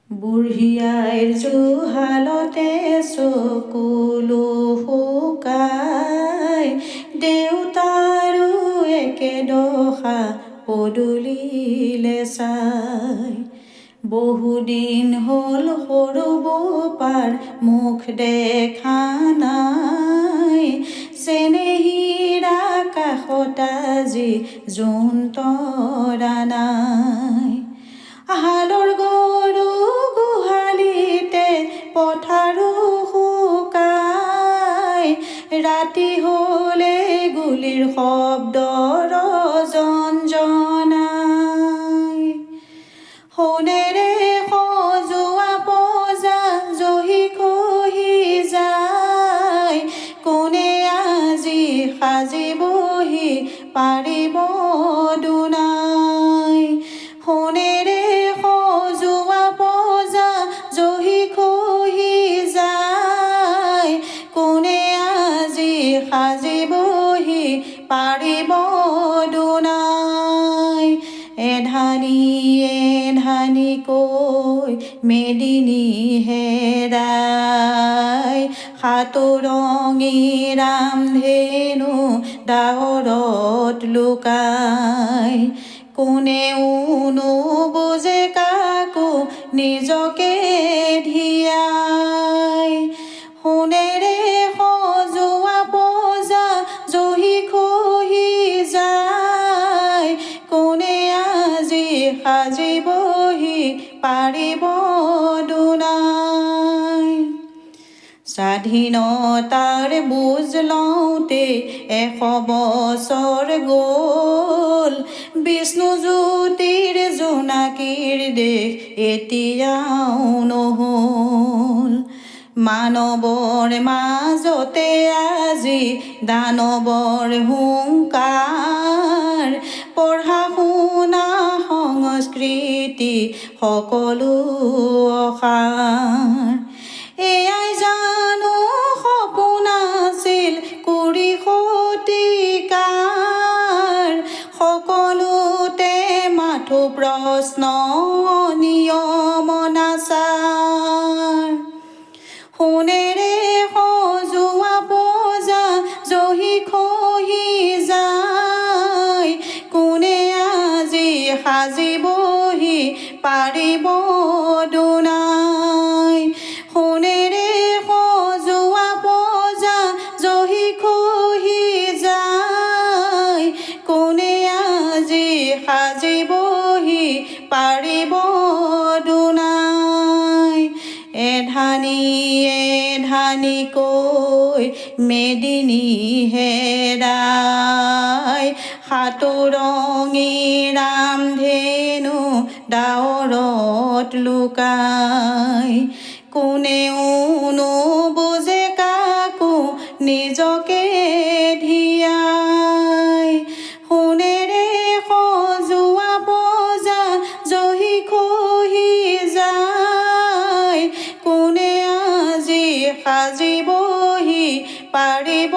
বুঢ়ী আইৰ জুহালতে চকুলো শুকাই, দেউতাৰো একে দশা পদূলিলে চাই। বহুদিন হ'ল সৰু বোপাৰ মুখ দেখা নাই, চেনেহীৰ আকাশত আজি জোন তৰা নাই। হালৰ গৰু গোহালিতে পথাৰো শুকাই, ৰাতি হ'লে গুলিৰ শব্দ ৰজনজনাই। সোণেৰে সজোৱা পজা জহি খহি যায়, কোনে আজি সাজিবহি পাৰিব দুনাই। সোণেৰে সজোৱা পজা জহি খহি যায়, কোনে আজি সাজিবহি পাৰিব দুনাই। এধানি এধানিকৈ মেদিনী হেৰাই, সাতোৰঙী ৰামধেনু ডাৱৰত লুকাই। কোনেও নুবুজে কাকো নিজকে ধিয়াই, সোণেৰে সজোৱা পজা জহি খহি যায়, কোনে আজি সাজিবহি পাৰিব দুনাই। স্বাধীনতাৰ বুজ লওঁতে 100 বছৰ গ'ল, বিষ্ণুজ্যোতিৰ জোনাকীৰ দেশ এতিয়াও নহ'ল। মানৱৰ মাজতে আজি দানৱৰ হুংকাৰ, পঢ়া শুনা সংস্কৃতি সকলো অসাৰ। এয়াই জানো সপোন আছিল কুৰি শতিকাৰ, সকলোতে মাথো প্ৰশ্ন নিয়ম নাচাৰ। সোণেৰে সজোৱা পজা জহি খহি যায়, কোনে আজি সাজিবহি পাৰিব দুনাই। সোণেৰে সজোৱা পজা জহি খহি যায়, কোনে আজি সাজিবহি পাৰিব দুনাই। এধানি এধানিকৈ মেদিনী হেৰাই, সাতোৰঙী ৰামধেনু ডাৱৰত লুকাই। কোনেও নুবুজে কাকো নিজকে ধিয়াই, সোণেৰে সজোৱা পজা জহি খহি যায়, কোনে আজি সাজিবহি পাৰিব